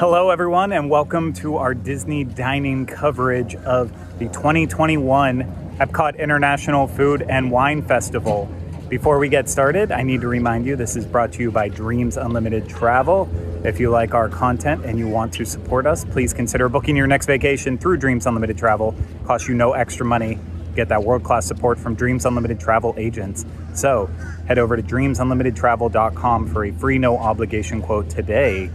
Hello everyone, and welcome to our Disney dining coverage of the 2021 EPCOT International Food and Wine Festival. Before we get started, I need to remind you this is brought to you by Dreams Unlimited Travel. If you like our content and you want to support us, please consider booking your next vacation through Dreams Unlimited Travel. Costs you no extra money. Get that world-class support from Dreams Unlimited Travel agents. So head over to dreamsunlimitedtravel.com for a free no obligation quote today.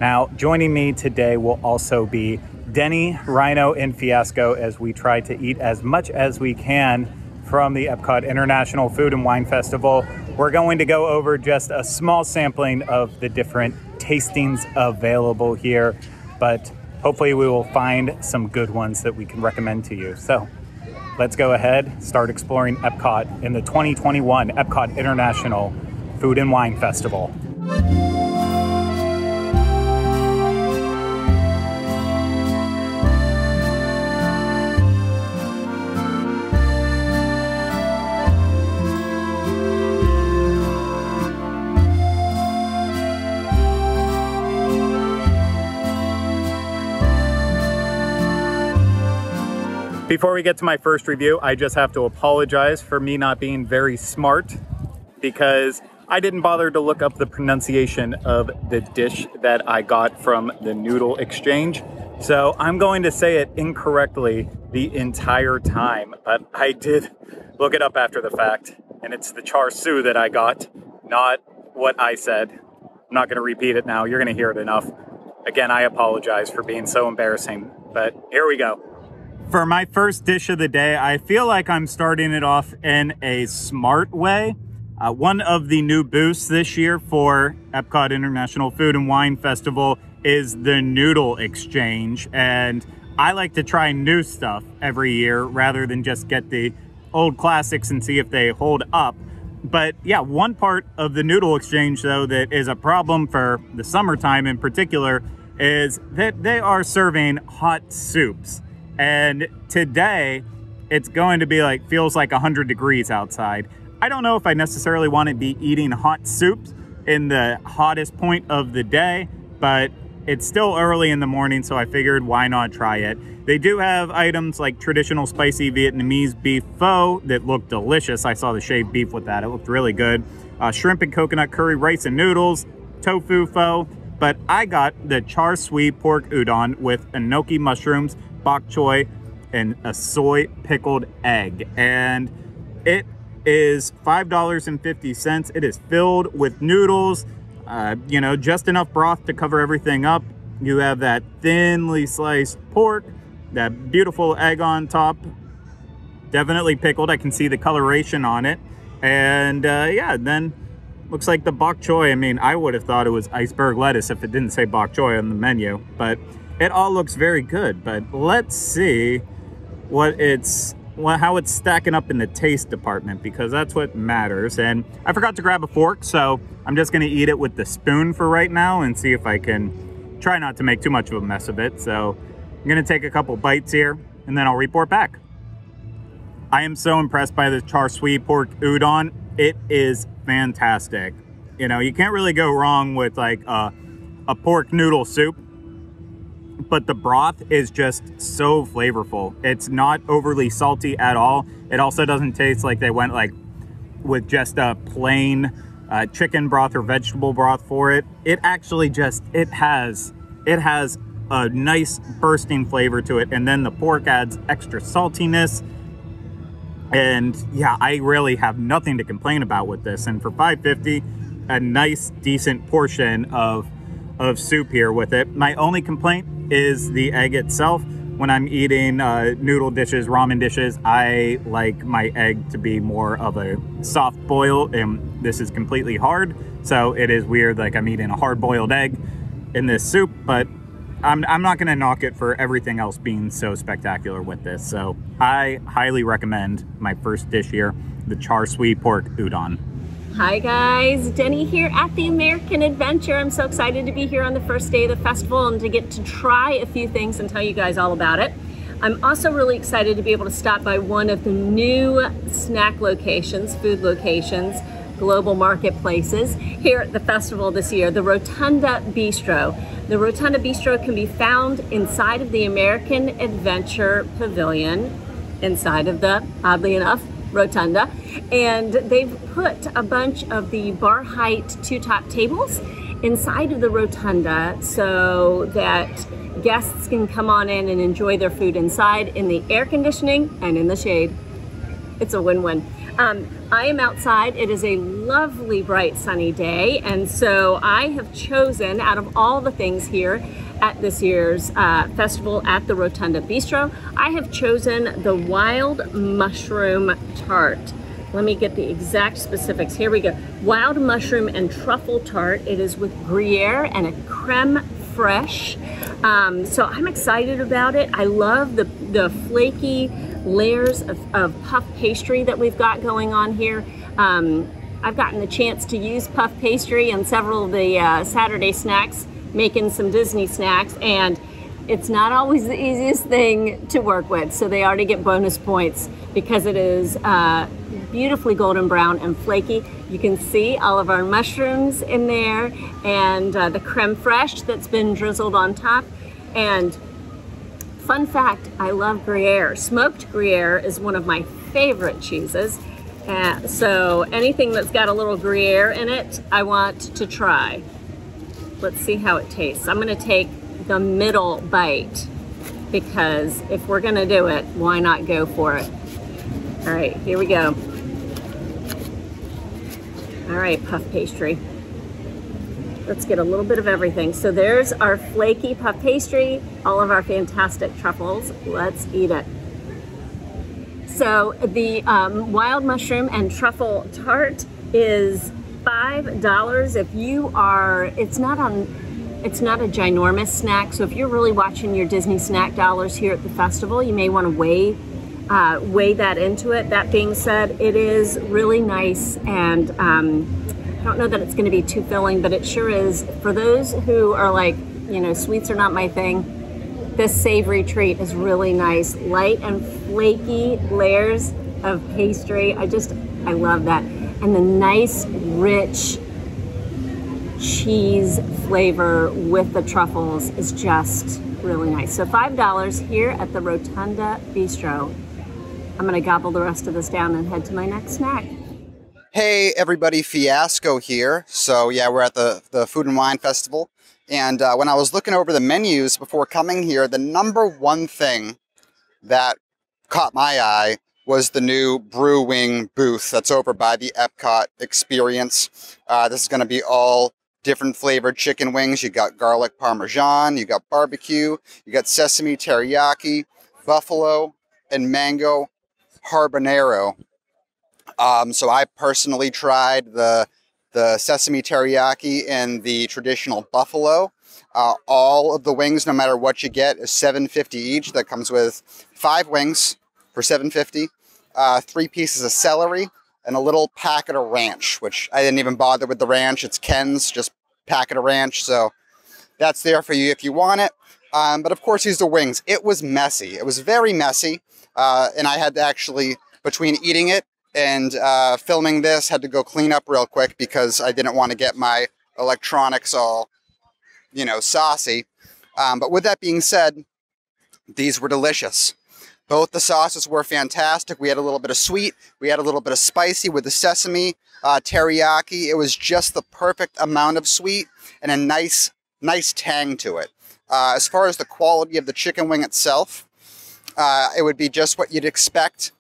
Now, joining me today will also be Denny, Rhino, and Fiasco as we try to eat as much as we can from the EPCOT International Food and Wine Festival. We're going to go over just a small sampling of the different tastings available here, but hopefully we will find some good ones that we can recommend to you. So let's go ahead, start exploring EPCOT in the 2021 EPCOT International Food and Wine Festival. Before we get to my first review, I just have to apologize for me not being very smart because I didn't bother to look up the pronunciation of the dish that I got from the Noodle exchange. So I'm going to say it incorrectly the entire time, but I did look it up after the fact, and it's the Char that I got, not what I said. I'm not going to repeat it now. You're going to hear it enough. Again, I apologize for being so embarrassing, but here we go. For my first dish of the day, I feel like I'm starting it off in a smart way. One of the new boosts this year for EPCOT International Food and Wine Festival is the Noodle exchange. And I like to try new stuff every year rather than just get the old classics and see if they hold up. But yeah, one part of the Noodle exchange, though, that is a problem for the summertime in particular is that they are serving hot soups. And today, it's going to be feels like 100 degrees outside. I don't know if I necessarily want to be eating hot soups in the hottest point of the day, but it's still early in the morning, so I figured why not try it. They do have items like traditional spicy Vietnamese beef pho that look delicious. I saw the shaved beef with that. It looked really good. Shrimp and coconut curry, rice and noodles, tofu pho. But I got the Char pork udon with enoki mushrooms, bok choy, and a soy pickled egg. And it is $5.50. It is filled with noodles, you know, just enough broth to cover everything up. You have that thinly sliced pork, that beautiful egg on top, definitely pickled. I can see the coloration on it. And yeah, then looks like the bok choy. I mean, I would have thought it was iceberg lettuce if it didn't say bok choy on the menu, but it all looks very good. But let's see how it's stacking up in the taste department, because that's what matters. And I forgot to grab a fork, so I'm just going to eat it with the spoon for right now and see if I can try not to make too much of a mess of it. So I'm going to take a couple bites here and then I'll report back. I am so impressed by the Char pork udon. It is fantastic. You know, you can't really go wrong with like a pork noodle soup, but the broth is just so flavorful. It's not overly salty at all. It also doesn't taste like they went with just a plain chicken broth or vegetable broth for it. It actually just, it has a nice bursting flavor to it. And then the pork adds extra saltiness. And yeah, I really have nothing to complain about with this. And for $5.50, a nice, decent portion of soup here with it. My only complaint is the egg itself. When I'm eating noodle dishes, ramen dishes, I like my egg to be more of a soft boil, and this is completely hard. So it is weird, like I'm eating a hard-boiled egg in this soup, but I'm not gonna knock it for everything else being so spectacular with this. So I highly recommend my first dish here, the Char pork udon. Hi guys, Denny here at the American Adventure. I'm so excited to be here on the first day of the festival and to get to try a few things and tell you guys all about it. I'm also really excited to be able to stop by one of the new snack locations, food locations, global marketplaces here at the festival this year, the Rotunda Bistro. The Rotunda Bistro can be found inside of the American Adventure Pavilion, inside of the, oddly enough, Rotunda. And they've put a bunch of the bar height two-top tables inside of the Rotunda so that guests can come on in and enjoy their food inside in the air conditioning and in the shade. It's a win-win. I am outside. It is a lovely, bright, sunny day, and so I have chosen, out of all the things here at this year's festival at the Rotunda Bistro, I have chosen the wild mushroom tart. Let me get the exact specifics. Here we go. Wild mushroom and truffle tart. It is with Gruyere and a creme fraiche. So I'm excited about it. I love the flaky layers of puff pastry that we've got going on here. I've gotten the chance to use puff pastry in several of the Saturday snacks, making some Disney snacks, and it's not always the easiest thing to work with, so they already get bonus points because it is beautifully golden brown and flaky. You can see all of our mushrooms in there, and the creme fraiche that's been drizzled on top. And fun fact, I love Gruyere. Smoked Gruyere is one of my favorite cheeses. So anything that's got a little Gruyere in it, I want to try. Let's see how it tastes. I'm gonna take the middle bite because if we're gonna do it, why not go for it? All right, here we go. All right, puff pastry. Let's get a little bit of everything. So there's our flaky puff pastry, all of our fantastic truffles. Let's eat it. So the wild mushroom and truffle tart is $5. If you are, it's not a ginormous snack. So if you're really watching your Disney snack dollars here at the festival, you may want to weigh that into it. That being said, it is really nice, and I don't know that it's going to be too filling, but it sure is. For those who are like, you know, sweets are not my thing, this savory treat is really nice. Light and flaky layers of pastry. I love that. And the nice, rich cheese flavor with the truffles is just really nice. So $5 here at the Rotunda Bistro. I'm gonna gobble the rest of this down and head to my next snack. Hey everybody, Fiasco here. So yeah, we're at the Food and Wine Festival. And when I was looking over the menus before coming here, the number one thing that caught my eye was the new Brew-wing booth that's over by the EPCOT experience. This is gonna be all different flavored chicken wings. You got garlic parmesan, you got barbecue, you got sesame teriyaki, buffalo, and mango habanero. So I personally tried the sesame teriyaki and the traditional buffalo. All of the wings, no matter what you get, is $7.50 each. That comes with 5 wings for $7.50, 3 pieces of celery, and a little packet of ranch, which I didn't even bother with the ranch. It's Ken's, just packet of ranch. So that's there for you if you want it. But of course, these are wings. It was messy. It was very messy. And I had to actually, between eating it and filming this, had to go clean up real quick because I didn't want to get my electronics all, you know, saucy. But with that being said, these were delicious. Both the sauces were fantastic. We had a little bit of sweet, we had a little bit of spicy with the sesame teriyaki. It was just the perfect amount of sweet and a nice tang to it. As far as the quality of the chicken wing itself, it would be just what you'd expect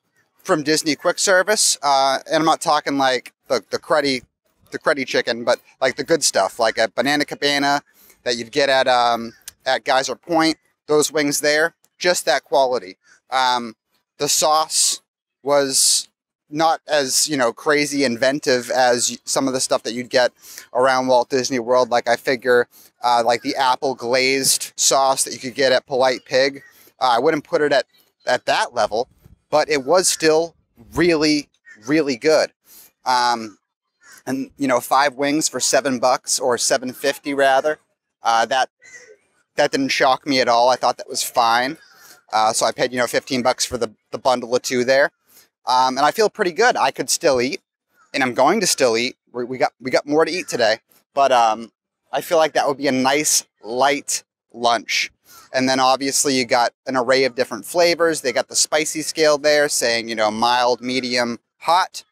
from Disney quick service. And I'm not talking like the cruddy chicken, but like the good stuff, like a Banana Cabana that you'd get at Geyser Point. Those wings there, just that quality. The sauce was not as, you know, crazy inventive as some of the stuff that you'd get around Walt Disney World. Like I figure like the apple glazed sauce that you could get at Polite Pig. I wouldn't put it at that level, but it was still really, really good. And, you know, 5 wings for $7 or $7.50 rather. That didn't shock me at all. I thought that was fine. So I paid, you know, $15 for the bundle of 2 there. And I feel pretty good. I could still eat, and I'm going to still eat. We got more to eat today, but I feel like that would be a nice light lunch. And then obviously you got an array of different flavors. They got the spicy scale there saying, you know, mild, medium, hot.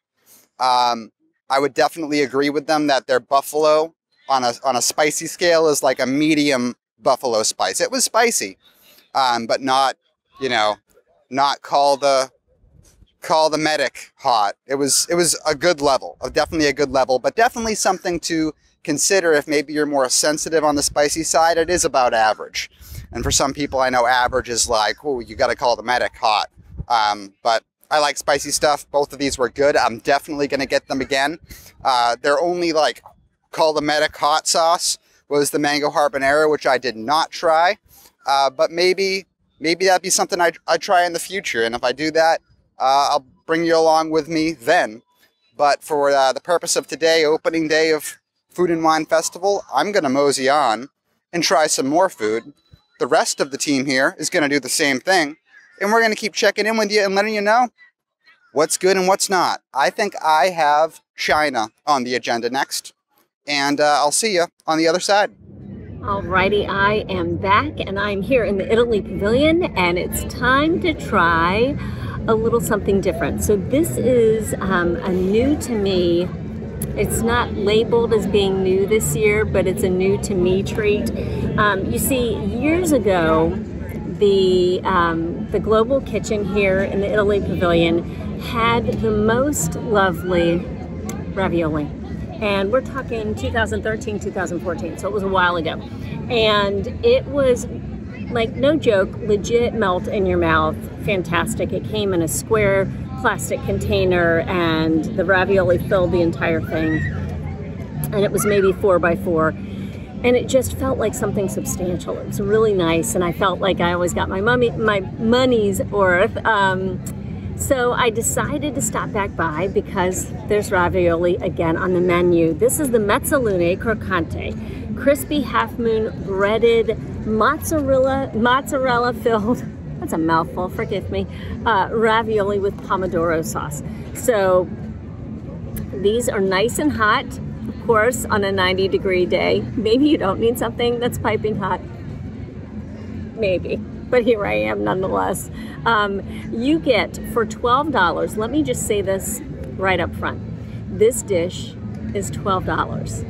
I would definitely agree with them that their buffalo on a spicy scale is like a medium buffalo spice. It was spicy, but not, you know, not call the medic hot. It was a good level, definitely a good level, but definitely something to consider if maybe you're more sensitive on the spicy side. It is about average. And for some people, I know average is like, oh, you got to call the medic hot. But I like spicy stuff. Both of these were good. I'm definitely going to get them again. They're only like call the medic hot sauce was the mango habanero, which I did not try. But maybe that'd be something I'd try in the future. And if I do that, I'll bring you along with me then. But for the purpose of today, opening day of Food and Wine Festival, I'm going to mosey on and try some more food. The rest of the team here is going to do the same thing. And we're going to keep checking in with you and letting you know what's good and what's not. I think I have China on the agenda next. And I'll see you on the other side. Alrighty, I am back and I'm here in the Italy Pavilion and it's time to try a little something different. So this is a new to me. It's not labeled as being new this year, but it's a new to me treat. You see, years ago, the Global Kitchen here in the Italy Pavilion had the most lovely ravioli. And we're talking 2013, 2014, so it was a while ago. And it was, like, no joke, legit melt in your mouth. Fantastic. It came in a square plastic container and the ravioli filled the entire thing. And it was maybe 4 by 4. And it just felt like something substantial. It was really nice, and I felt like I always got my money's worth. So I decided to stop back by because there's ravioli again on the menu. This is the mezzalune croccante, crispy half-moon breaded mozzarella filled, that's a mouthful, forgive me, ravioli with pomodoro sauce. So these are nice and hot, of course, on a 90-degree day. Maybe you don't need something that's piping hot. Maybe. But here I am nonetheless. You get for $12, let me just say this right up front. This dish is $12.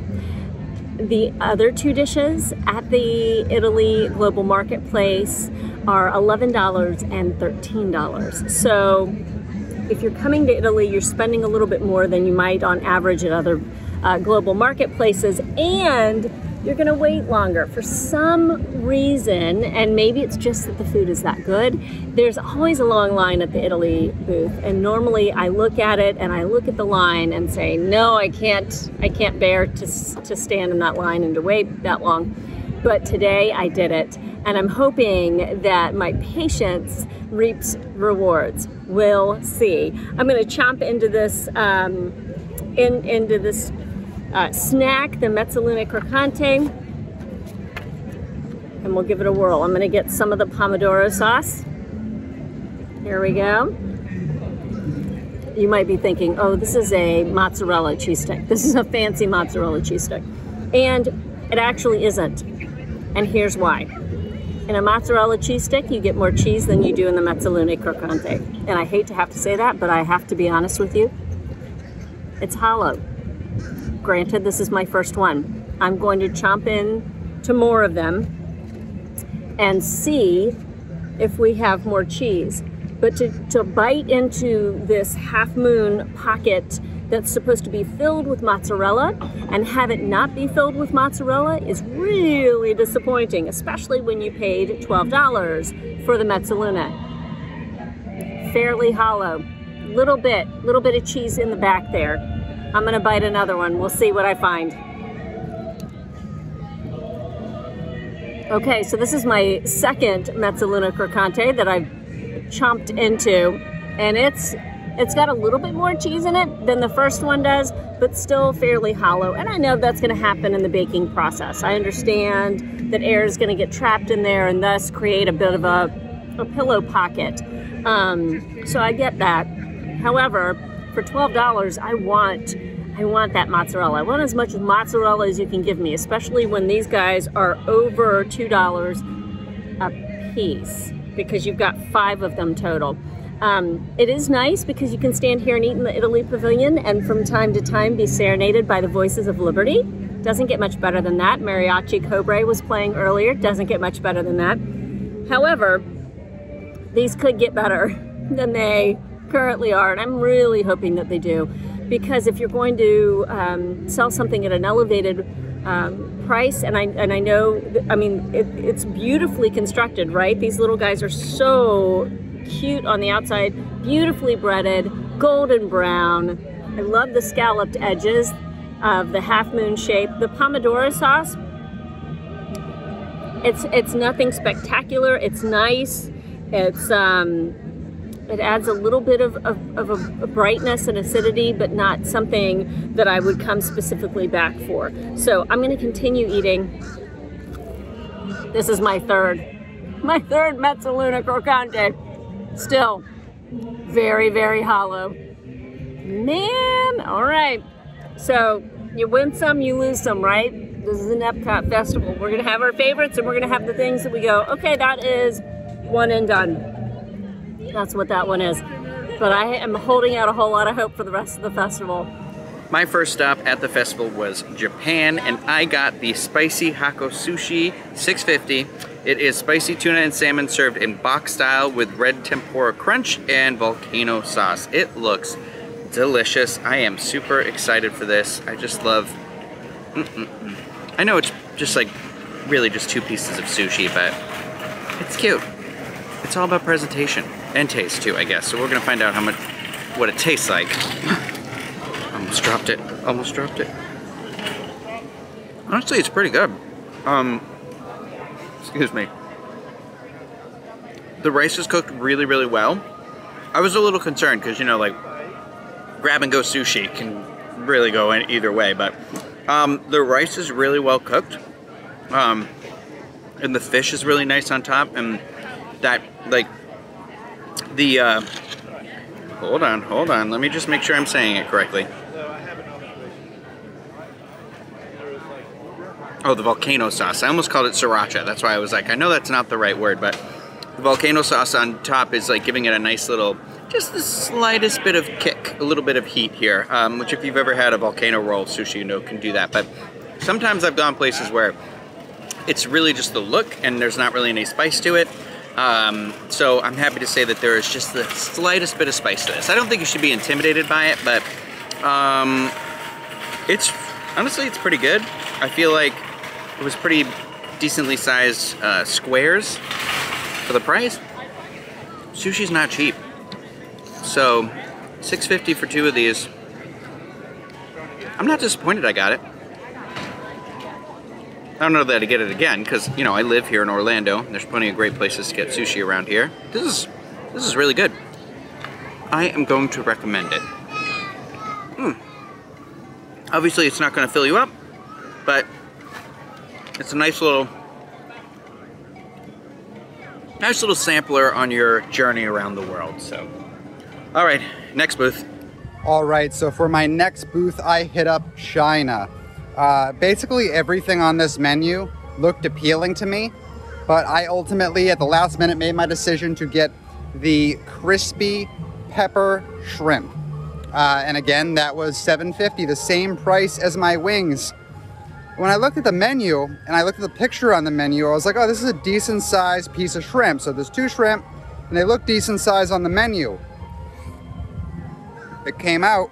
The other two dishes at the Italy Global Marketplace are $11 and $13. So if you're coming to Italy, you're spending a little bit more than you might on average at other global marketplaces, and you're gonna wait longer for some reason, and maybe it's just that the food is that good. There's always a long line at the Italy booth, and normally I look at it and I look at the line and say, no, I can't bear to stand in that line and to wait that long. But today I did it, and I'm hoping that my patience reaps rewards. We'll see. I'm gonna chomp into this snack, the mezzalune croccante, and we'll give it a whirl. I'm gonna get some of the pomodoro sauce. Here we go. You might be thinking, oh, this is a mozzarella cheese stick. This is a fancy mozzarella cheese stick. And it actually isn't. And here's why. In a mozzarella cheese stick, you get more cheese than you do in the mezzalune croccante. And I hate to have to say that, but I have to be honest with you. It's hollow. Granted, this is my first one. I'm going to chomp in to more of them and see if we have more cheese. But to bite into this half-moon pocket that's supposed to be filled with mozzarella and have it not be filled with mozzarella is really disappointing, especially when you paid $12 for the mezzalune. Fairly hollow. Little bit of cheese in the back there. I'm gonna bite another one. We'll see what I find. Okay, so this is my second mezzalune croccante that I've chomped into, and it's got a little bit more cheese in it than the first one does, but still fairly hollow. And I know that's gonna happen in the baking process. I understand that air is gonna get trapped in there and thus create a bit of a pillow pocket. So I get that. However, for $12, I want that mozzarella. I want as much mozzarella as you can give me, especially when these guys are over $2 a piece, because you've got 5 of them total. It is nice because you can stand here and eat in the Italy Pavilion and from time to time be serenaded by the Voices of Liberty. Doesn't get much better than that. Mariachi Cobre was playing earlier. Doesn't get much better than that. However, these could get better than they currently are, and I'm really hoping that they do, because if you're going to sell something at an elevated price, and I know, I mean, it's beautifully constructed, right? These little guys are so cute on the outside, beautifully breaded, golden brown. I love the scalloped edges of the half moon shape. The pomodoro sauce, it's nothing spectacular. It's nice. It's it adds a little bit of a brightness and acidity, but not something that I would come specifically back for. So I'm going to continue eating. This is my third Mezzaluna Croccante. Still very, very hollow. Man, all right. So you win some, you lose some, right? This is an EPCOT festival. We're going to have our favorites, and we're going to have the things that we go, okay, that is one and done. That's what that one is. But I am holding out a whole lot of hope for the rest of the festival. My first stop at the festival was Japan, and I got the spicy Hako sushi, $6.50. It is spicy tuna and salmon served in box style with red tempura crunch and volcano sauce. It looks delicious. I am super excited for this. I just love... I know it's just like really just 2 pieces of sushi, but it's cute. It's all about presentation and taste too, I guess. So we're gonna find out what it tastes like. Almost dropped it. Almost dropped it. Honestly, it's pretty good. Excuse me. The rice is cooked really, really well. I was a little concerned because, you know, like, grab and go sushi can really go in either way, but the rice is really well cooked. And the fish is really nice on top, and that, like, the, hold on, let me just make sure I'm saying it correctly. Oh, the volcano sauce. I almost called it sriracha. That's why I was like, I know that's not the right word, but the volcano sauce on top is like giving it a nice little, just the slightest bit of kick, a little bit of heat here, which if you've ever had a volcano roll sushi, you know can do that. But sometimes I've gone places where it's really just the look and there's not really any spice to it. So I'm happy to say that there is just the slightest bit of spice to this. I don't think you should be intimidated by it, but honestly, it's pretty good. I feel like it was pretty decently sized squares for the price. Sushi's not cheap. So $6.50 for 2 of these. I'm not disappointed I got it. I don't know that I'd get it again because, you know, I live here in Orlando and there's plenty of great places to get sushi around here. This is really good. I am going to recommend it. Obviously, it's not going to fill you up, but it's a nice little sampler on your journey around the world. So, all right, next booth. All right, so for my next booth, I hit up China. Basically everything on this menu looked appealing to me, but I ultimately at the last minute made my decision to get the crispy pepper shrimp. And again, that was $7.50, the same price as my wings. When I looked at the menu and I looked at the picture on the menu, I was like, oh, this is a decent sized piece of shrimp. So there's 2 shrimp and they look decent size on the menu. It came out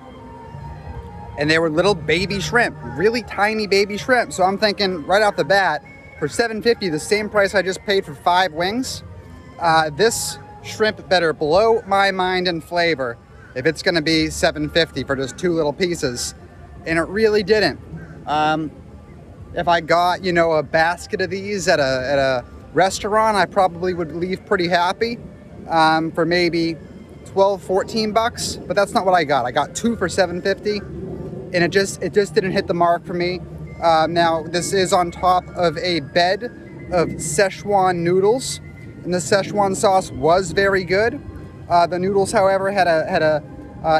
and they were little baby shrimp, really tiny baby shrimp. So I'm thinking right off the bat, for $7.50, the same price I just paid for 5 wings, this shrimp better blow my mind in flavor if it's gonna be $7.50 for just 2 little pieces. And it really didn't. If I got, you know, a basket of these at a restaurant, I probably would leave pretty happy for maybe 12, 14 bucks, but that's not what I got. I got 2 for $7.50. And it just didn't hit the mark for me. Now, this is on top of a bed of Szechuan noodles, and the Szechuan sauce was very good. The noodles, however, had a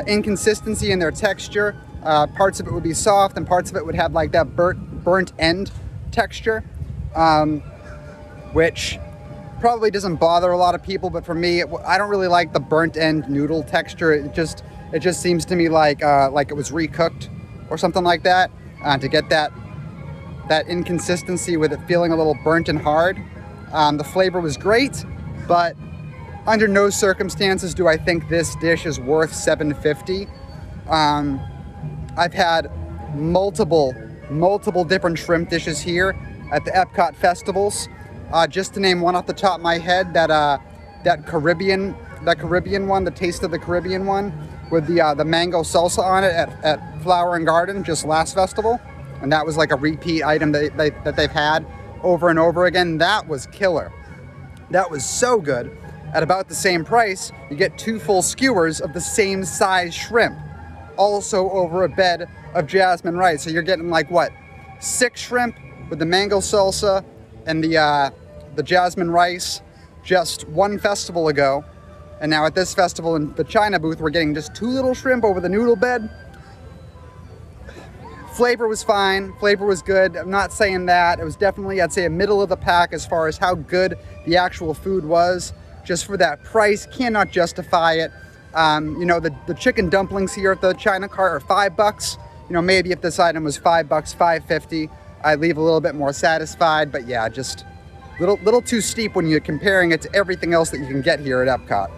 inconsistency in their texture. Parts of it would be soft and parts of it would have like that burnt end texture, which probably doesn't bother a lot of people, but for me, I don't really like the burnt end noodle texture. It just seems to me like it was recooked or something like that, to get that inconsistency with it feeling a little burnt and hard. The flavor was great, but under no circumstances do I think this dish is worth $7.50. I've had multiple different shrimp dishes here at the EPCOT festivals. Just to name one off the top of my head, that Caribbean one, the Taste of the Caribbean one, with the mango salsa on it at Flower and Garden just last festival, and that was like a repeat item that they've had over and over again. That was killer. That was so good. At about the same price, you get 2 full skewers of the same size shrimp, also over a bed of jasmine rice. So you're getting like what, 6 shrimp with the mango salsa and the jasmine rice just one festival ago. And now at this festival in the China booth, we're getting just 2 little shrimp over the noodle bed. Flavor was fine, flavor was good. I'm not saying that. It was definitely, I'd say, a middle of the pack as far as how good the actual food was. Just for that price, cannot justify it. You know, the chicken dumplings here at the China cart are $5. You know, maybe if this item was $5, $5.50, I'd leave a little bit more satisfied. But yeah, just little too steep when you're comparing it to everything else that you can get here at EPCOT.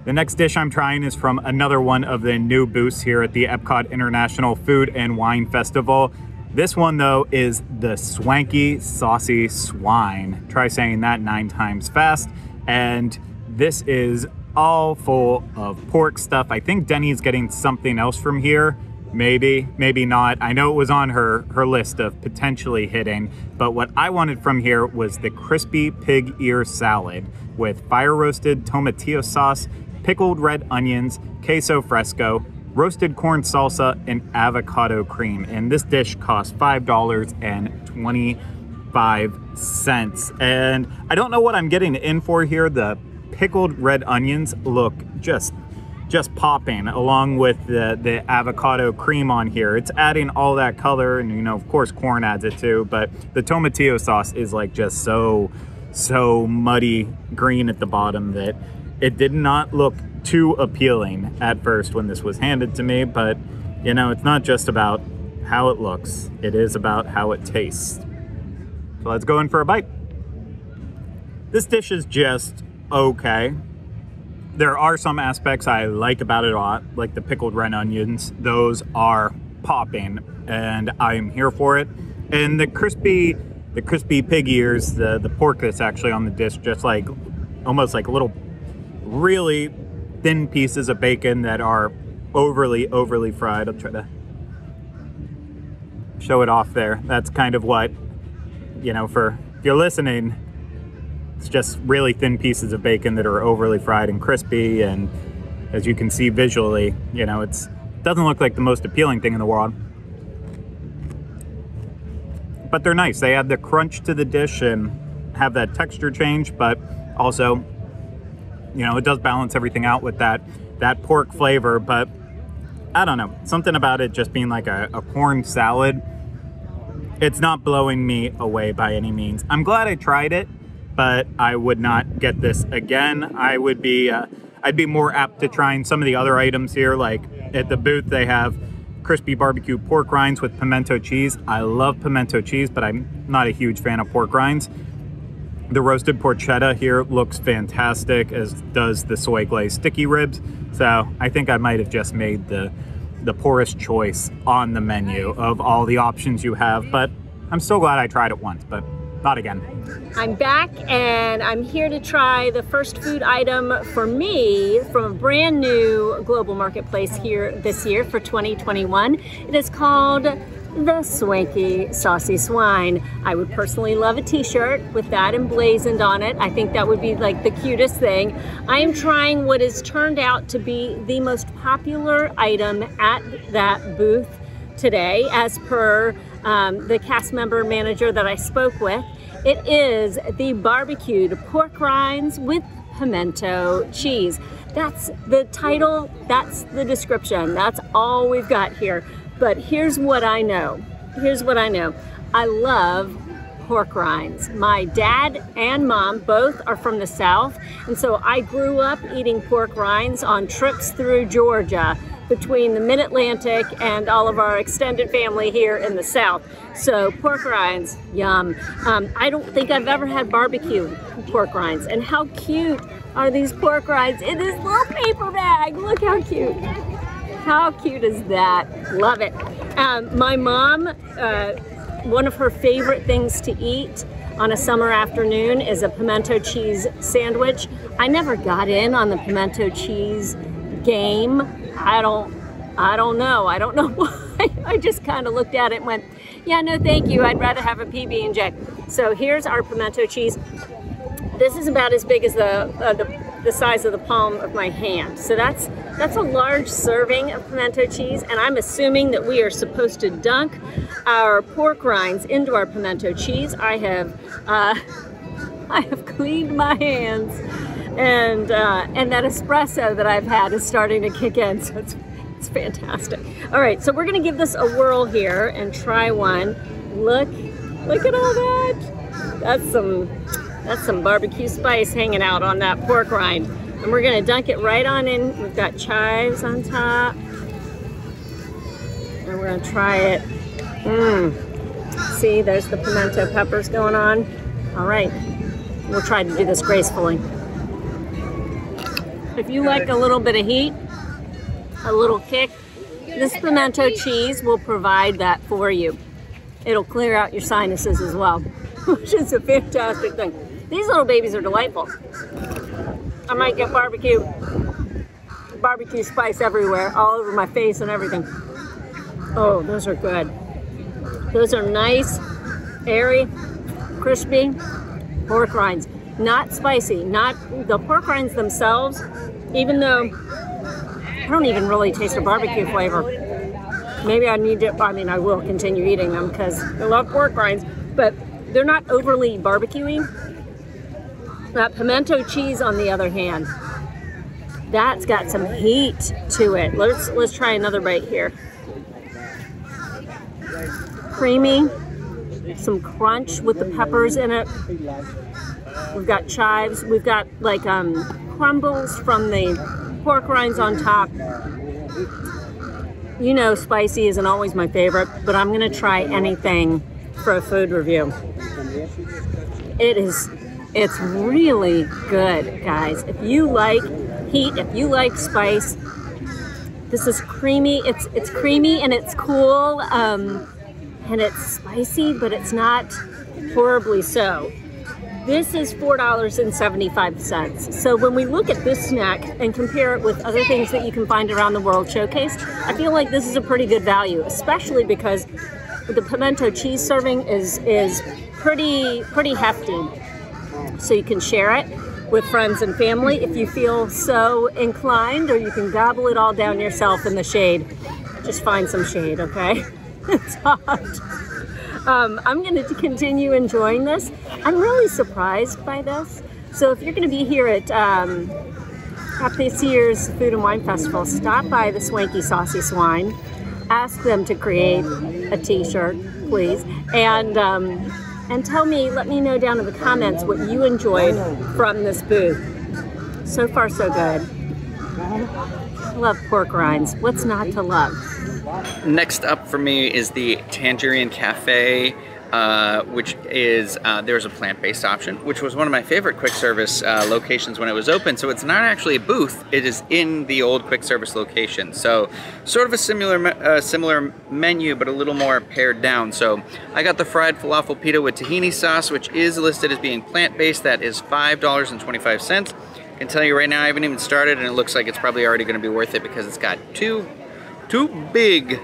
The next dish I'm trying is from another one of the new booths here at the EPCOT International Food and Wine Festival. This one, though, is the Swanky Saucy Swine. Try saying that 9 times fast. And this is all full of pork stuff. I think Denny's getting something else from here. Maybe, maybe not. I know it was on her list of potentially hitting, but what I wanted from here was the crispy pig ear salad with fire-roasted tomatillo sauce, pickled red onions, queso fresco, roasted corn salsa, and avocado cream. And this dish costs $5.25. And I don't know what I'm getting in for here. The pickled red onions look just popping, along with the avocado cream on here. It's adding all that color, and you know, of course, corn adds it too, but the tomatillo sauce is like just so muddy green at the bottom that it did not look too appealing at first when this was handed to me. But you know, it's not just about how it looks, it is about how it tastes. So let's go in for a bite. This dish is just okay. There are some aspects I like about it a lot, like the pickled red onions. Those are popping, and I'm here for it. And the crispy pig ears, the pork that's actually on the dish, just like almost like little really thin pieces of bacon that are overly fried. I'll try to show it off there. That's kind of what, you know, for if you're listening, it's just really thin pieces of bacon that are overly fried and crispy. And as you can see visually, you know, it doesn't look like the most appealing thing in the world. But they're nice. They add the crunch to the dish and have that texture change, but also, you know, it does balance everything out with that pork flavor. But I don't know, something about it just being like a corn salad, it's not blowing me away by any means. I'm glad I tried it, but I would not get this again. I'd be more apt to trying some of the other items here. Like at the booth, they have crispy barbecue pork rinds with pimento cheese. I love pimento cheese, but I'm not a huge fan of pork rinds. The roasted porchetta here looks fantastic, as does the soy glazed sticky ribs. So I think I might have just made the poorest choice on the menu of all the options you have, but I'm still glad I tried it once, but not again. I'm back and I'm here to try the first food item for me from a brand new global marketplace here this year for 2021. It is called the Swanky Saucy Swine. I would personally love a t-shirt with that emblazoned on it. I think that would be like the cutest thing. I am trying what has turned out to be the most popular item at that booth today, as per the cast member manager that I spoke with. It is the barbecued pork rinds with pimento cheese. That's the title, that's the description, that's all we've got here. But here's what I know. Here's what I know. I love pork rinds. My dad and mom both are from the South, and so I grew up eating pork rinds on trips through Georgia between the Mid-Atlantic and all of our extended family here in the South. So pork rinds, yum. I don't think I've ever had barbecue pork rinds. And how cute are these pork rinds in this little paper bag? Look how cute. How cute is that? Love it. My mom, one of her favorite things to eat on a summer afternoon is a pimento cheese sandwich. I never got in on the pimento cheese game. I don't know. I don't know why. I just kind of looked at it and went, yeah, no thank you. I'd rather have a PB&J. So here's our pimento cheese. This is about as big as the size of the palm of my hand. So that's a large serving of pimento cheese, and I'm assuming that we are supposed to dunk our pork rinds into our pimento cheese. I have cleaned my hands, and that espresso that I've had is starting to kick in, so it's fantastic. All right, so we're gonna give this a whirl here and try one. Look at all that. That's some barbecue spice hanging out on that pork rind. And we're gonna dunk it right on in. We've got chives on top. And we're gonna try it. See, there's the pimento peppers going on. All right, we'll try to do this gracefully. If you like a little bit of heat, a little kick, this pimento cheese will provide that for you. It'll clear out your sinuses as well, which is a fantastic thing. These little babies are delightful. I might get barbecue spice everywhere, all over my face and everything. Oh, those are good. Those are nice, airy, crispy pork rinds. Not spicy, not the pork rinds themselves, even though I don't even really taste a barbecue flavor. Maybe I need to, I mean, I will continue eating them because I love pork rinds, but they're not overly barbecue-y. That pimento cheese, on the other hand, that's got some heat to it. Let's try another bite here. Creamy, some crunch with the peppers in it. We've got chives. We've got like crumbles from the pork rinds on top. You know, spicy isn't always my favorite, but I'm gonna try anything for a food review. It's really good, guys. If you like heat, if you like spice, this is creamy. It's creamy and it's cool, and it's spicy, but it's not horribly so. This is $4.75. So when we look at this snack and compare it with other things that you can find around the world showcased, I feel like this is a pretty good value, especially because the pimento cheese serving is pretty hefty. So you can share it with friends and family if you feel so inclined, or you can gobble it all down yourself in the shade. Just find some shade, okay? It's hot. I'm going to continue enjoying this. I'm really surprised by this. So if you're going to be here at this year's Food and Wine Festival, stop by the Swanky Saucy Swine. Ask them to create a t-shirt, please. And tell me, let me know down in the comments what you enjoyed from this booth. So far, so good. I love pork rinds. What's not to love? Next up for me is the Tangierine Cafe, which is, there's a plant-based option, which was one of my favorite quick service locations when it was open. So it's not actually a booth, it is in the old quick service location. So sort of a similar menu, but a little more pared down. So I got the fried falafel pita with tahini sauce, which is listed as being plant-based. That is $5.25. I can tell you right now, I haven't even started, and it looks like it's probably already going to be worth it because it's got two big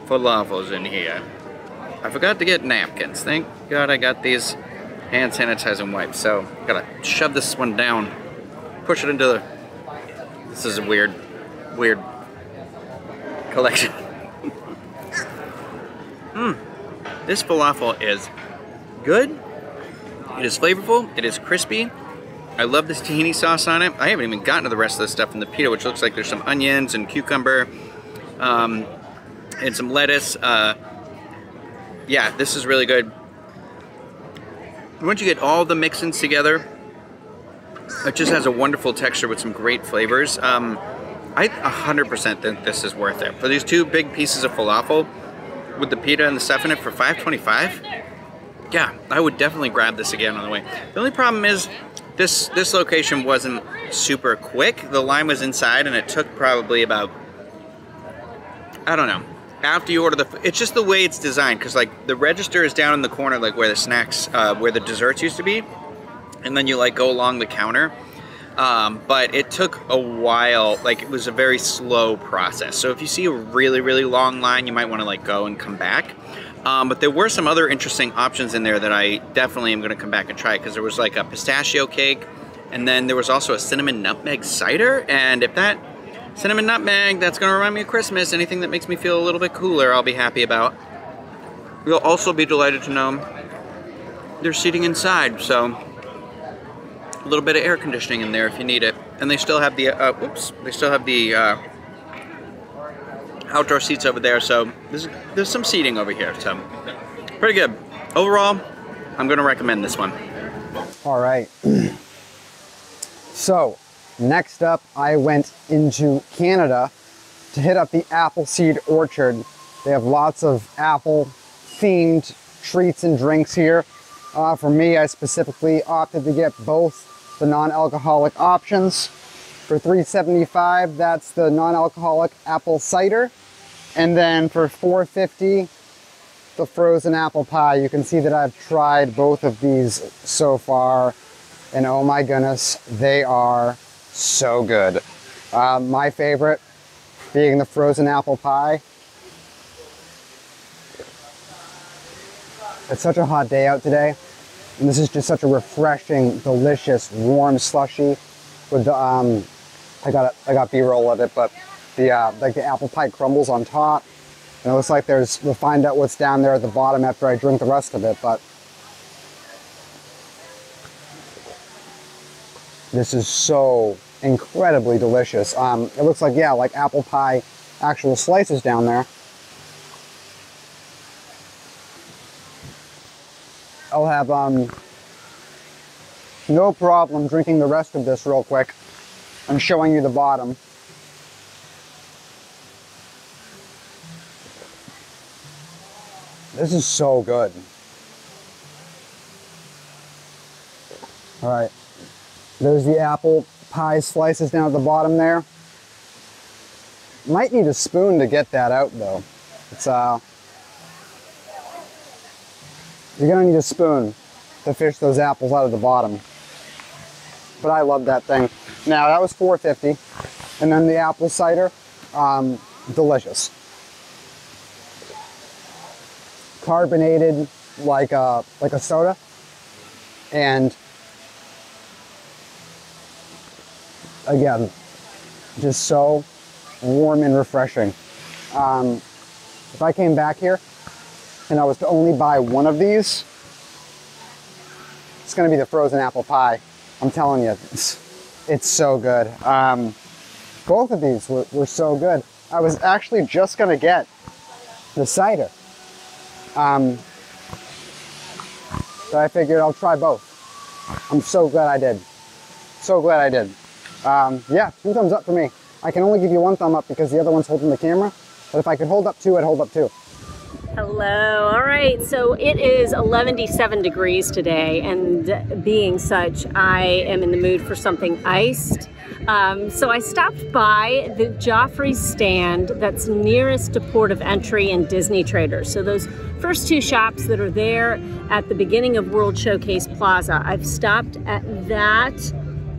falafels in here. I forgot to get napkins. Thank God I got these hand sanitizing wipes. So, gotta shove this one down, push it into the... This is a weird collection. This falafel is good. It is flavorful. It is crispy. I love this tahini sauce on it. I haven't even gotten to the rest of the stuff in the pita, which looks like there's some onions and cucumber and some lettuce. Yeah, this is really good. Once you get all the mix-ins together, it just has a wonderful texture with some great flavors. I 100% think this is worth it. For these two big pieces of falafel with the pita and the stuff in it for $5.25, yeah, I would definitely grab this again on the way. The only problem is this location wasn't super quick. The line was inside and it took probably about, I don't know, after you order the, it's just the way it's designed, because like the register is down in the corner, like where the snacks, where the desserts used to be, and then you like go along the counter. But it took a while, like it was a very slow process. So if you see a really, really long line, you might want to like go and come back. But there were some other interesting options in there that I definitely am going to come back and try, because there was like a pistachio cake, and then there was also a cinnamon nutmeg cider. And if that cinnamon nutmeg, that's going to remind me of Christmas, anything that makes me feel a little bit cooler, I'll be happy about. You'll also be delighted to know there's seating inside, so a little bit of air conditioning in there if you need it. And they still have the, they still have the outdoor seats over there, so there's some seating over here, so pretty good. Overall, I'm going to recommend this one. All right. So, next up, I went into Canada to hit up the Appleseed Orchard. They have lots of apple-themed treats and drinks here. For me, I specifically opted to get both the non-alcoholic options. For $3.75, that's the non-alcoholic apple cider. And then for $4.50, the frozen apple pie. You can see that I've tried both of these so far, and oh my goodness, they are so good. My favorite being the frozen apple pie. It's such a hot day out today, and this is just such a refreshing, delicious, warm slushie with the I got B-roll of it, but the like the apple pie crumbles on top, and it looks like we'll find out what's down there at the bottom after I drink the rest of it. But this is so incredibly delicious. It looks like, yeah, like apple pie actual slices down there. I'll have no problem drinking the rest of this real quick and showing you the bottom. This is so good. All right, there's the apple pie slices down at the bottom there. Might need a spoon to get that out though. It's you're gonna need a spoon to fish those apples out of the bottom. But I love that thing. Now that was $4.50, and then the apple cider, delicious. Carbonated like a soda, and again, just so warm and refreshing. If I came back here and I was to only buy one of these, it's gonna be the frozen apple pie. I'm telling you, it's so good. Both of these were so good. I was actually just gonna get the cider. But I figured I'll try both. I'm so glad I did. So glad I did. Yeah, 2 thumbs up for me. I can only give you 1 thumb up because the other one's holding the camera. But if I could hold up 2, I'd hold up 2. Hello, all right, so it is 11-7 degrees today, and being such, I am in the mood for something iced. So I stopped by the Joffrey stand that's nearest to Port of Entry and Disney Traders. So those first 2 shops that are there at the beginning of World Showcase Plaza, I've stopped at that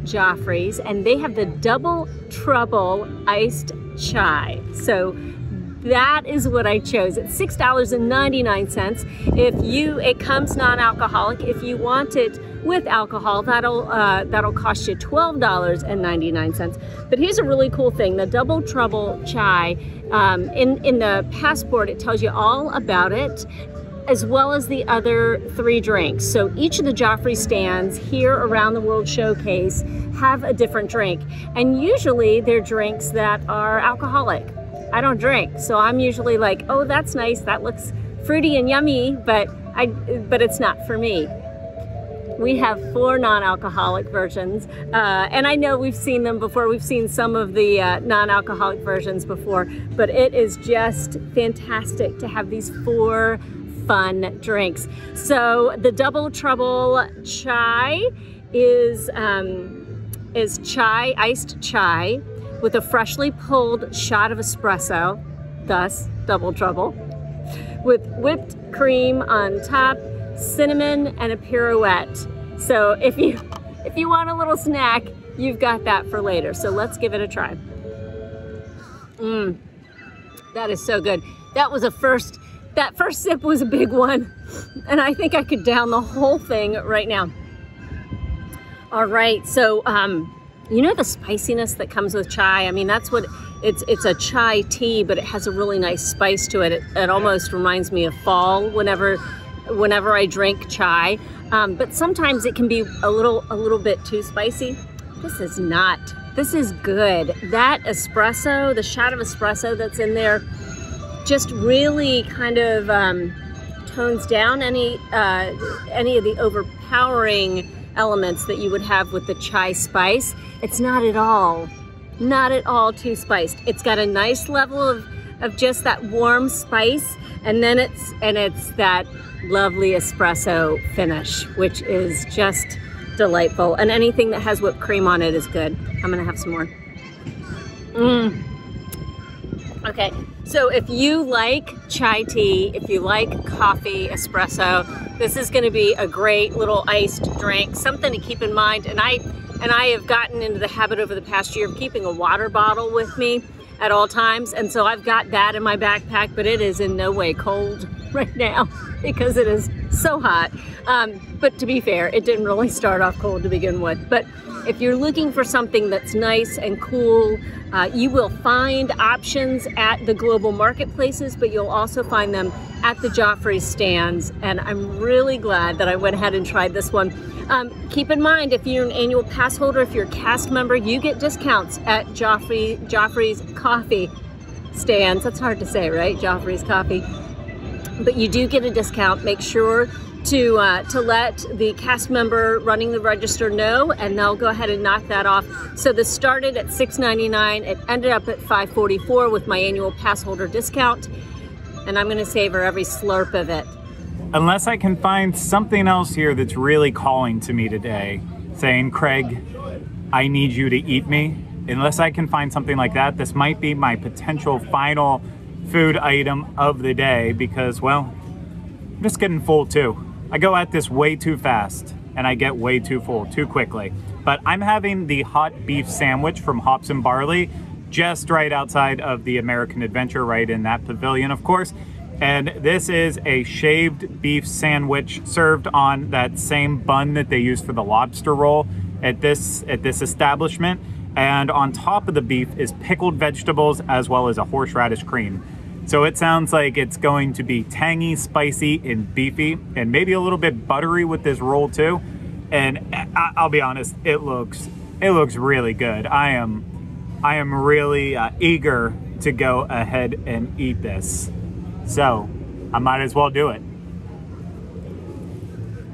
Joffrey's, and they have the Double Trouble Iced Chai. So that is what I chose. It's $6.99. It comes non-alcoholic. If you want it with alcohol, that'll cost you $12.99. But here's a really cool thing: the Double Trouble Chai. In the passport, it tells you all about it. as well as the other 3 drinks. So each of the Joffrey stands here around the World Showcase have a different drink. And usually they're drinks that are alcoholic. I don't drink, so I'm usually like, oh, that's nice, that looks fruity and yummy, but it's not for me. We have 4 non-alcoholic versions, and I know we've seen them before. We've seen some of the non-alcoholic versions before, but it is just fantastic to have these 4 fun drinks. So the Double Trouble Chai is chai, iced chai, with a freshly pulled shot of espresso, thus Double Trouble, with whipped cream on top, cinnamon, and a pirouette. So if you want a little snack, you've got that for later. So let's give it a try. That is so good. That first sip was a big one, and I think I could down the whole thing right now. All right, so you know the spiciness that comes with chai? I mean, that's what it's a chai tea, but it has a really nice spice to it. It almost reminds me of fall whenever I drink chai. But sometimes it can be a little bit too spicy. This is not. This is good. That espresso, the shot of espresso that's in there, just really kind of tones down any of the overpowering elements that you would have with the chai spice. It's not at all too spiced. It's got a nice level of just that warm spice, and then it's that lovely espresso finish, which is just delightful. And anything that has whipped cream on it is good. I'm gonna have some more. Okay, so if you like chai tea, if you like coffee, espresso, this is gonna be a great little iced drink, something to keep in mind. And I have gotten into the habit over the past year of keeping a water bottle with me at all times. And so I've got that in my backpack, but it is in no way cold right now because it is so hot. But to be fair, it didn't really start off cold to begin with. But if you're looking for something that's nice and cool, you will find options at the global marketplaces, but you'll also find them at the Joffrey stands. And I'm really glad that I went ahead and tried this one. Keep in mind, if you're an annual pass holder, if you're a cast member, you get discounts at Joffrey's coffee stands. That's hard to say, right? Joffrey's coffee. But you do get a discount. Make sure to let the cast member running the register know, and they'll go ahead and knock that off. So this started at $6.99. It ended up at $5.44 with my annual pass holder discount, and I'm going to savor every slurp of it. Unless I can find something else here that's really calling to me today, saying, Craig, I need you to eat me. Unless I can find something like that, this might be my potential final food item of the day because, well, I'm just getting full too. I go at this way too fast and I get way too full too quickly. But I'm having the hot beef sandwich from Hops and Barley just right outside of the American Adventure, right in that pavilion, of course. And this is a shaved beef sandwich served on that same bun that they use for the lobster roll at this establishment. And on top of the beef is pickled vegetables as well as a horseradish cream. So it sounds like it's going to be tangy, spicy, and beefy, and maybe a little bit buttery with this roll too. And I'll be honest, it looks really good. I am really eager to go ahead and eat this. So I might as well do it.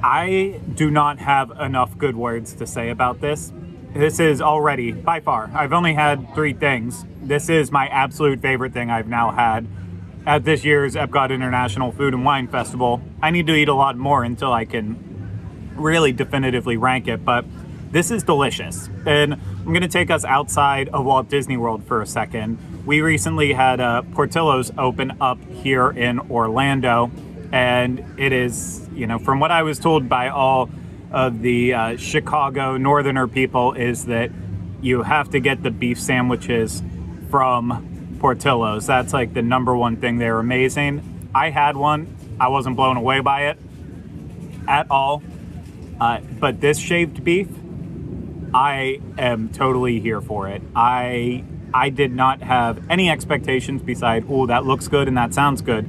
I do not have enough good words to say about this. This is already, by far, I've only had 3 things. This is my absolute favorite thing I've now had at this year's EPCOT International Food and Wine Festival. I need to eat a lot more until I can really definitively rank it, but this is delicious. And I'm gonna take us outside of Walt Disney World for a second. We recently had Portillo's open up here in Orlando, and it is, you know, from what I was told by all of the Chicago Northerner people, is that you have to get the beef sandwiches from Portillo's. That's like the #1 thing. They're amazing. I had one. I wasn't blown away by it at all. But this shaved beef, I am totally here for it. I did not have any expectations beside, oh, that looks good and that sounds good.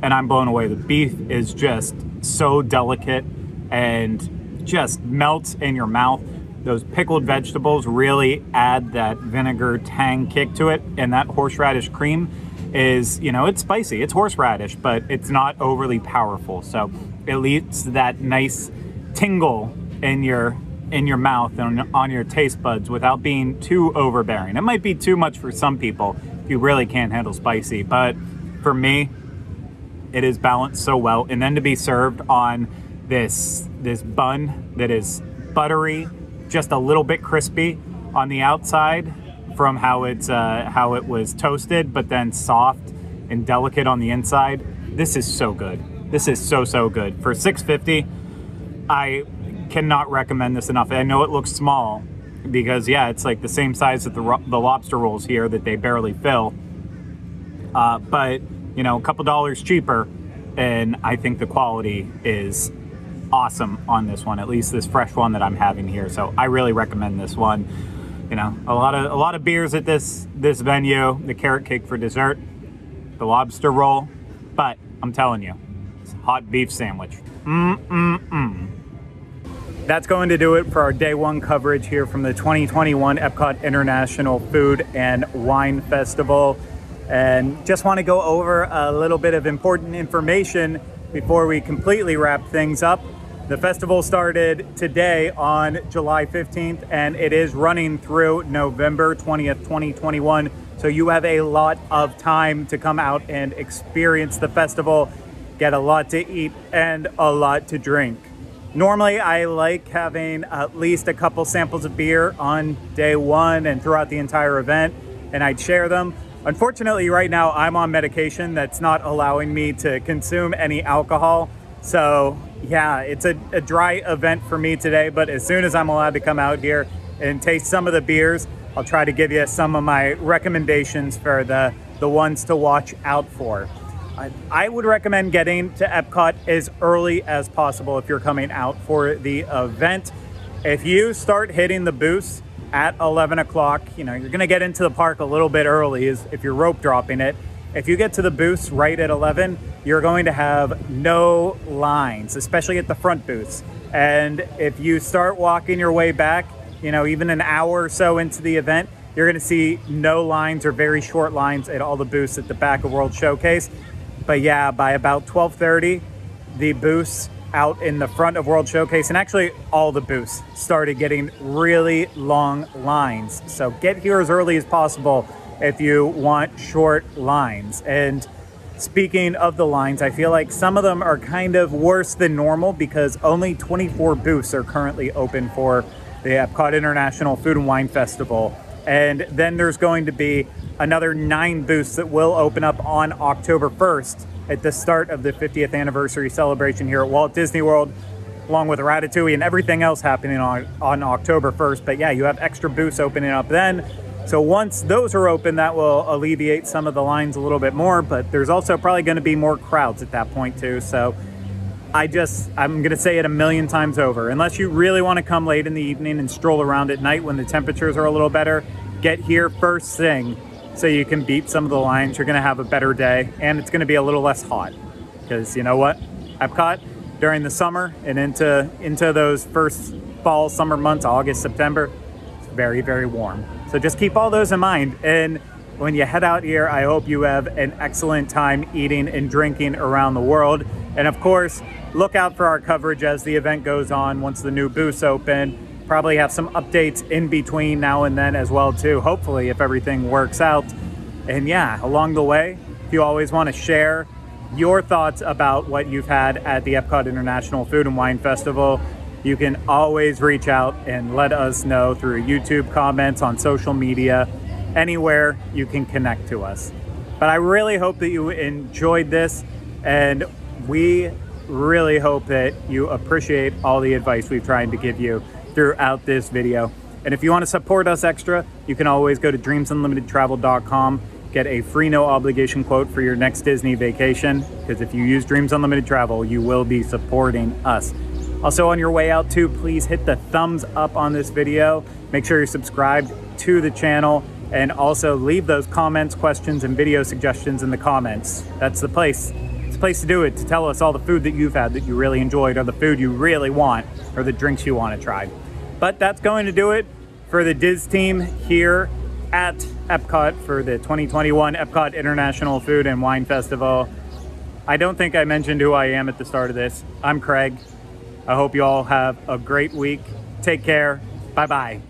and I'm blown away. The beef is just so delicate and just melts in your mouth. Those pickled vegetables really add that vinegar tang kick to it, and that horseradish cream is, you know, it's spicy, it's horseradish, but it's not overly powerful. So it leaves that nice tingle in your mouth and on your taste buds without being too overbearing. It might be too much for some people if you really can't handle spicy, but for me, it is balanced so well. And then to be served on this bun that is buttery, just a little bit crispy on the outside from how it was toasted, but then soft and delicate on the inside. This is so good. This is so good. For $6.50, I cannot recommend this enough. I know it looks small because, yeah, it's like the same size as the lobster rolls here that they barely fill. But, you know, a couple dollars cheaper, and I think the quality is awesome on this one, at least this fresh one that I'm having here. So I really recommend this one. You know, a lot of beers at this venue, the carrot cake for dessert, the lobster roll, but I'm telling you, it's a hot beef sandwich. That's going to do it for our day one coverage here from the 2021 EPCOT International Food and Wine Festival. And just want to go over a little bit of important information before we completely wrap things up. The festival started today on July 15th, and it is running through November 20th, 2021. So you have a lot of time to come out and experience the festival, get a lot to eat and a lot to drink. Normally, I like having at least a couple samples of beer on day one and throughout the entire event, and I'd share them. Unfortunately, right now, I'm on medication that's not allowing me to consume any alcohol. So yeah, it's a dry event for me today, but as soon as I'm allowed to come out here and taste some of the beers, I'll try to give you some of my recommendations for the ones to watch out for. I would recommend getting to EPCOT as early as possible if you're coming out for the event. If you start hitting the booths at 11 o'clock, you know, you're gonna get into the park a little bit early if you're rope dropping it. If you get to the booths right at 11, you're going to have no lines, especially at the front booths. And if you start walking your way back, you know, even an hour or so into the event, you're gonna see no lines or very short lines at all the booths at the back of World Showcase. But yeah, by about 12:30, the booths out in the front of World Showcase, and actually all the booths, started getting really long lines. So get here as early as possible if you want short lines. And speaking of the lines, I feel like some of them are kind of worse than normal because only 24 booths are currently open for the EPCOT International Food and Wine Festival. And then there's going to be another 9 booths that will open up on October 1st at the start of the 50th anniversary celebration here at Walt Disney World, along with Ratatouille and everything else happening on October 1st. But yeah, you have extra booths opening up then. So once those are open, that will alleviate some of the lines a little bit more, but there's also probably going to be more crowds at that point too. So I'm going to say it a million times over. Unless you really want to come late in the evening and stroll around at night when the temperatures are a little better, get here first thing so you can beat some of the lines. You're going to have a better day, and it's going to be a little less hot. Because you know what? EPCOT, during the summer and into those first fall, summer months, August, September, it's very, very warm. So just keep all those in mind. And when you head out here, I hope you have an excellent time eating and drinking around the world. And of course, look out for our coverage as the event goes on once the new booths open. Probably have some updates in between now and then as well too, hopefully, if everything works out. And yeah, along the way, if you always want to share your thoughts about what you've had at the EPCOT International Food and Wine Festival, you can always reach out and let us know through YouTube comments, on social media, anywhere you can connect to us. But I really hope that you enjoyed this, and we really hope that you appreciate all the advice we've tried to give you throughout this video. And if you want to support us extra, you can always go to dreamsunlimitedtravel.com, get a free no obligation quote for your next Disney vacation, because if you use Dreams Unlimited Travel, you will be supporting us. Also, on your way out too, please hit the thumbs up on this video. Make sure you're subscribed to the channel, and also leave those comments, questions, and video suggestions in the comments. That's the place. It's best place to do it, to tell us all the food that you've had that you really enjoyed, or the food you really want, or the drinks you want to try. But that's going to do it for the Diz team here at EPCOT for the 2021 EPCOT International Food and Wine Festival. I don't think I mentioned who I am at the start of this. I'm Craig. I hope you all have a great week. Take care. Bye-bye.